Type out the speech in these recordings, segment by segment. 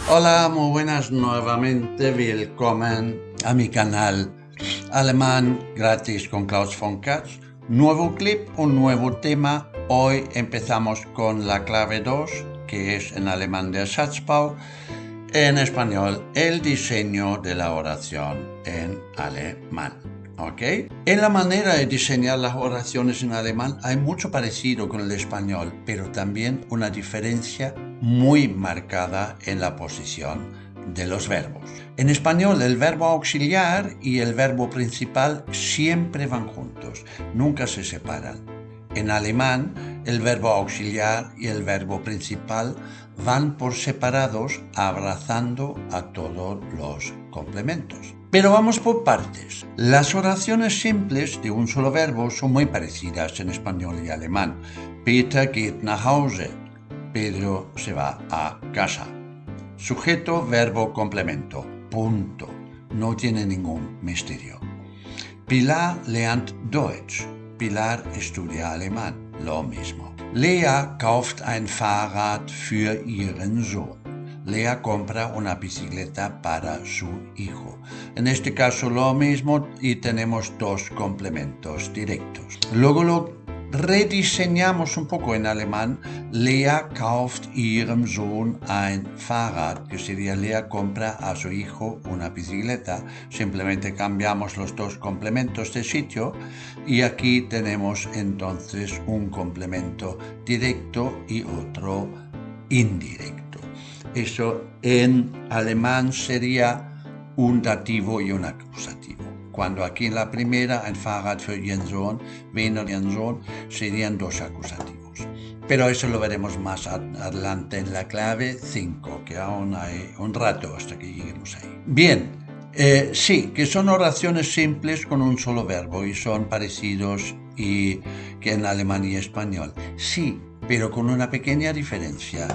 Hola, muy buenas nuevamente. Willkommen a mi canal Alemán Gratis con Klaus von Katz. Nuevo clip, un nuevo tema. Hoy empezamos con la clave 2, que es en alemán der Satzbau. En español, el diseño de la oración en alemán. ¿Ok? En la manera de diseñar las oraciones en alemán hay mucho parecido con el español, pero también una diferencia muy marcada en la posición de los verbos. En español, el verbo auxiliar y el verbo principal siempre van juntos, nunca se separan. En alemán, el verbo auxiliar y el verbo principal van por separados, abrazando a todos los complementos. Pero vamos por partes. Las oraciones simples de un solo verbo son muy parecidas en español y alemán. Peter geht nach Hause. Pedro se va a casa. Sujeto, verbo, complemento. Punto. No tiene ningún misterio. Pilar lernt Deutsch. Pilar estudia alemán. Lo mismo. Lea kauft ein Fahrrad für ihren Sohn. Lea compra una bicicleta para su hijo. En este caso lo mismo y tenemos dos complementos directos. Luego lo rediseñamos un poco en alemán. Lea kauft ihrem Sohn ein Fahrrad, que sería Lea compra a su hijo una bicicleta. Simplemente cambiamos los dos complementos de sitio y aquí tenemos entonces un complemento directo y otro indirecto. Eso en alemán sería un dativo y un acusativo. Cuando aquí en la primera, ein Fahrrad für ihren Sohn, wen ihren Sohn, serían dos acusativos. Pero eso lo veremos más adelante en la clave 5, que aún hay un rato hasta que lleguemos ahí. Bien, sí, que son oraciones simples con un solo verbo y son parecidos que en alemán y español. Sí, pero con una pequeña diferencia.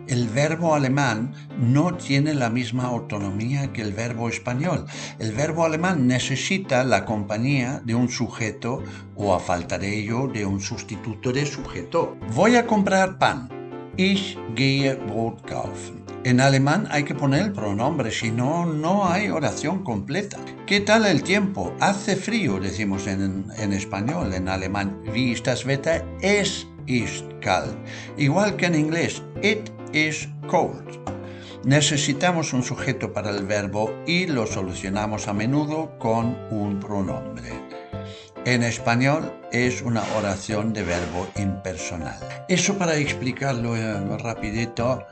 El verbo alemán no tiene la misma autonomía que el verbo español. El verbo alemán necesita la compañía de un sujeto o, a falta de ello, de un sustituto de sujeto. Voy a comprar pan. Ich gehe Brot kaufen. En alemán hay que poner el pronombre, si no, no hay oración completa. ¿Qué tal el tiempo? Hace frío, decimos en español. En alemán, wie ist das Wetter? Es ist kalt. Igual que en inglés, it is cold. Necesitamos un sujeto para el verbo y lo solucionamos a menudo con un pronombre. En español es una oración de verbo impersonal. Eso, para explicarlo rapidito,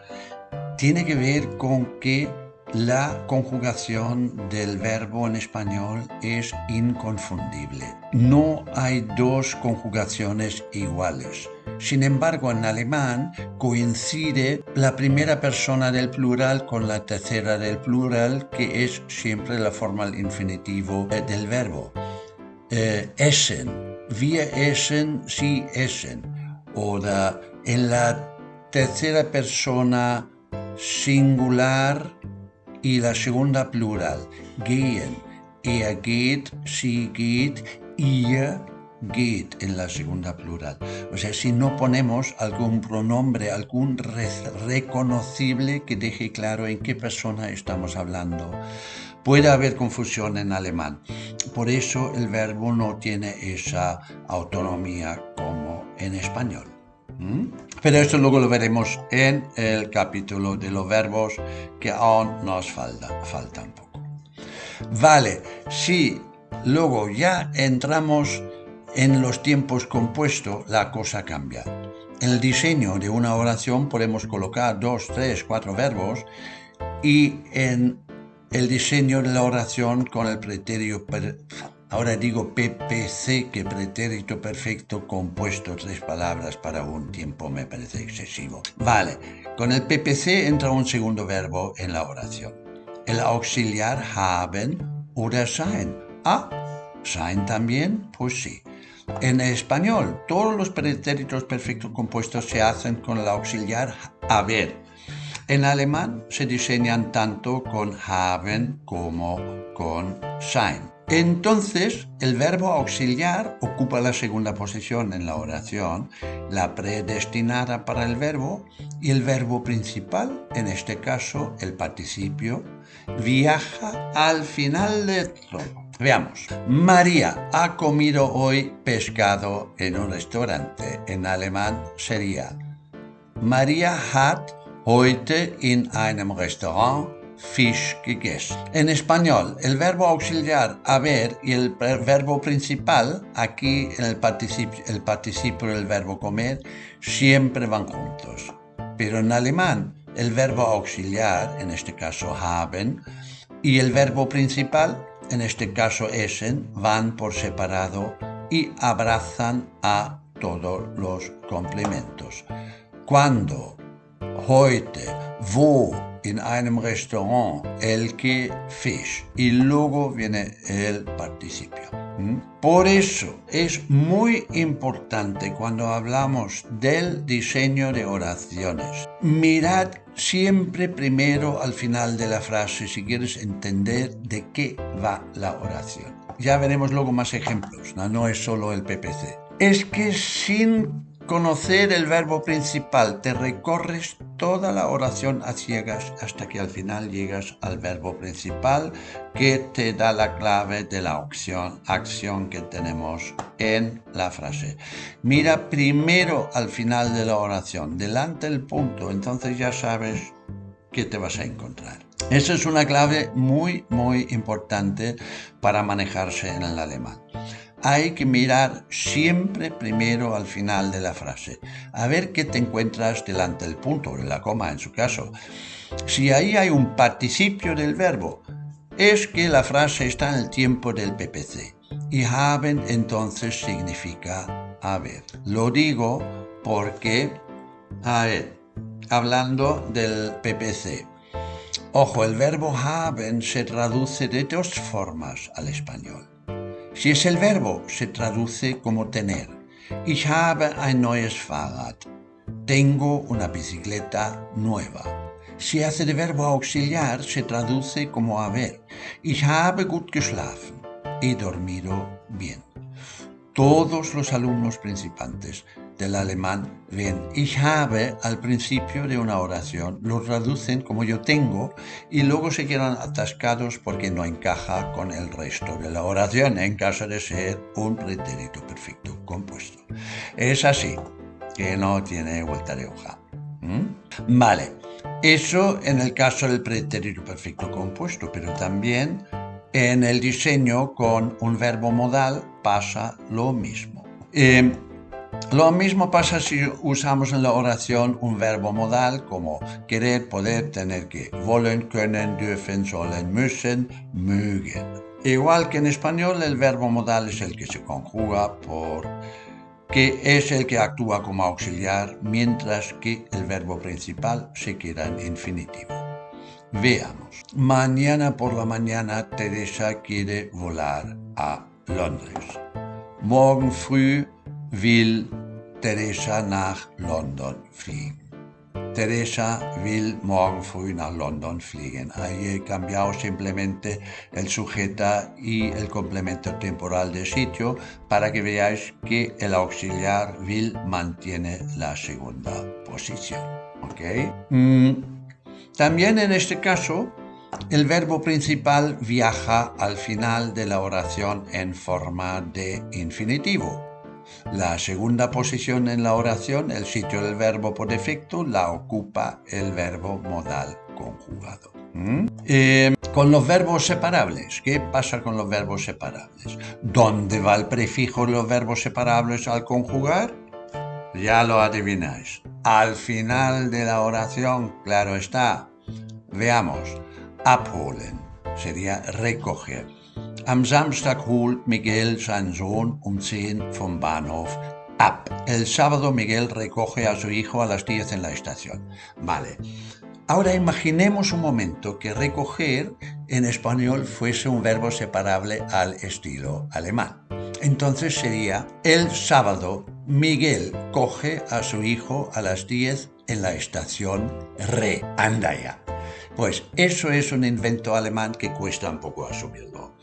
tiene que ver con que la conjugación del verbo en español es inconfundible. No hay dos conjugaciones iguales. Sin embargo, en alemán coincide la primera persona del plural con la tercera del plural, que es siempre la forma al infinitivo del verbo. Essen, wir essen, sie essen. O en la tercera persona singular y la segunda plural. Gehen, er geht, sie geht, ihr geht en la segunda plural. O sea, si no ponemos algún pronombre, algún reconocible que deje claro en qué persona estamos hablando, puede haber confusión en alemán. Por eso el verbo no tiene esa autonomía como en español. Pero esto luego lo veremos en el capítulo de los verbos, que aún nos falta un poco. Vale, sí, luego ya entramos en los tiempos compuestos, la cosa cambia. En el diseño de una oración podemos colocar 2, 3, 4 verbos, y en el diseño de la oración con el pretérito ahora digo PPC, que pretérito perfecto compuesto, 3 palabras para un tiempo me parece excesivo. Vale, con el PPC entra un segundo verbo en la oración. El auxiliar haben oder sein. Ah, sein también, pues sí. En español, todos los pretéritos perfectos compuestos se hacen con el auxiliar haber. En alemán se diseñan tanto con haben como con sein. Entonces, el verbo auxiliar ocupa la segunda posición en la oración, la predestinada para el verbo, y el verbo principal, en este caso el participio, viaja al final de todo. Veamos. María ha comido hoy pescado en un restaurante. En alemán sería Maria hat heute in einem Restaurant Fisch gegessen. En español, el verbo auxiliar haber y el verbo principal, aquí en el participio del verbo comer, siempre van juntos. Pero en alemán, el verbo auxiliar, en este caso haben, y el verbo principal, en este caso essen, van por separado y abrazan a todos los complementos. Cuando, heute, wo, en einem Restaurant, el que, Fisch, y luego viene el participio. Por eso es muy importante cuando hablamos del diseño de oraciones. Mirad siempre primero al final de la frase si quieres entender de qué va la oración. Ya veremos luego más ejemplos, no es solo el PPC. Es que sin conocer el verbo principal, te recorres toda la oración a ciegas hasta que al final llegas al verbo principal que te da la clave de la acción que tenemos en la frase. Mira primero al final de la oración, delante del punto, entonces ya sabes qué te vas a encontrar. Esa es una clave muy importante para manejarse en el alemán. Hay que mirar siempre primero al final de la frase, a ver qué te encuentras delante del punto, o de la coma en su caso. Si ahí hay un participio del verbo, es que la frase está en el tiempo del PPC, y haben entonces significa haber. Lo digo porque, a ver, hablando del PPC, ojo, el verbo haben se traduce de dos formas al español. Si es el verbo, se traduce como tener. Ich habe ein neues Fahrrad. Tengo una bicicleta nueva. Si hace de verbo auxiliar, se traduce como haber. Ich habe gut geschlafen. He dormido bien. Todos los alumnos principiantes del alemán ven ich habe al principio de una oración, lo traducen como yo tengo y luego se quedan atascados porque no encaja con el resto de la oración en caso de ser un pretérito perfecto compuesto. Es así, que no tiene vuelta de hoja. Vale, eso en el caso del pretérito perfecto compuesto, pero también en el diseño con un verbo modal pasa lo mismo. Lo mismo pasa si usamos en la oración un verbo modal como querer, poder, tener que. Wollen, können, dürfen, sollen, müssen, mögen. Igual que en español, el verbo modal es el que se conjuga que es el que actúa como auxiliar, mientras que el verbo principal se queda en infinitivo. Veamos. Mañana por la mañana Teresa quiere volar a Londres. Morgen früh will Teresa nach London fliegen. Teresa will morgen früh nach London fliegen. Ahí he cambiado simplemente el sujeto y el complemento temporal de sitio para que veáis que el auxiliar will mantiene la segunda posición. ¿Okay? También en este caso, el verbo principal viaja al final de la oración en forma de infinitivo. La segunda posición en la oración, el sitio del verbo por defecto, la ocupa el verbo modal conjugado. Con los verbos separables, ¿qué pasa con los verbos separables? ¿Dónde va el prefijo de los verbos separables al conjugar? Ya lo adivináis. Al final de la oración, claro está. Veamos. Abholen sería recoger. Am Samstag holt Miguel seinen Sohn um 10 vom Bahnhof ab. El sábado Miguel recoge a su hijo a las 10 en la estación. Vale. Ahora imaginemos un momento que recoger en español fuese un verbo separable al estilo alemán. Entonces sería el sábado Miguel coge a su hijo a las 10 en la estación re, anda ya. Pues eso es un invento alemán que cuesta un poco asumirlo.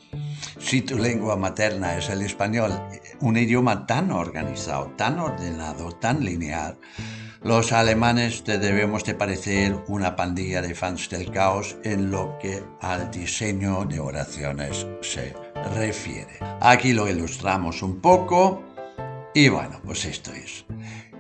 Si tu lengua materna es el español, un idioma tan organizado, tan ordenado, tan lineal, los alemanes te debemos de parecer una pandilla de fans del caos en lo que al diseño de oraciones se refiere. Aquí lo ilustramos un poco y bueno, pues esto es.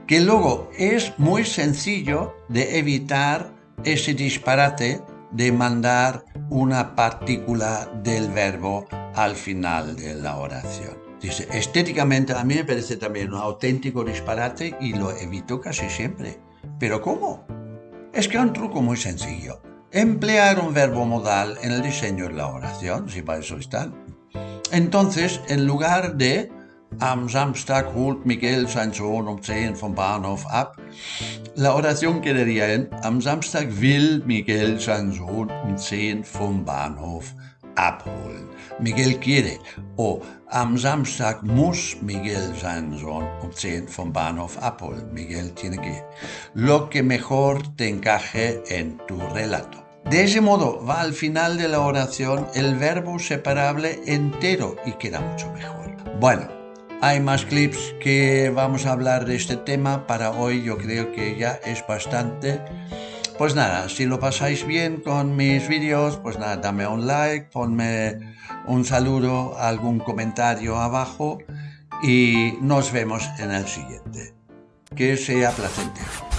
Que luego es muy sencillo de evitar ese disparate de mandar una partícula del verbo al final de la oración. Dice, estéticamente a mí me parece también un auténtico disparate y lo evito casi siempre. ¿Pero cómo? Es que hay un truco muy sencillo. Emplear un verbo modal en el diseño de la oración, si para eso están. Entonces, en lugar de Am Samstag holt Miguel sein Sohn um 10 vom Bahnhof ab, la oración quedaría en Am Samstag will Miguel seinen Sohn um 10 vom Bahnhof abholen. Miguel quiere, o am Samstag muss Miguel seinen Sohn um 10 vom Bahnhof abholen. Miguel tiene que ir. Lo que mejor te encaje en tu relato. De ese modo va al final de la oración el verbo separable entero y queda mucho mejor. Bueno, hay más clips que vamos a hablar de este tema. Para hoy yo creo que ya es bastante. Pues nada, si lo pasáis bien con mis vídeos, pues nada, dame un like, ponme un saludo, algún comentario abajo y nos vemos en el siguiente. Que sea placentero.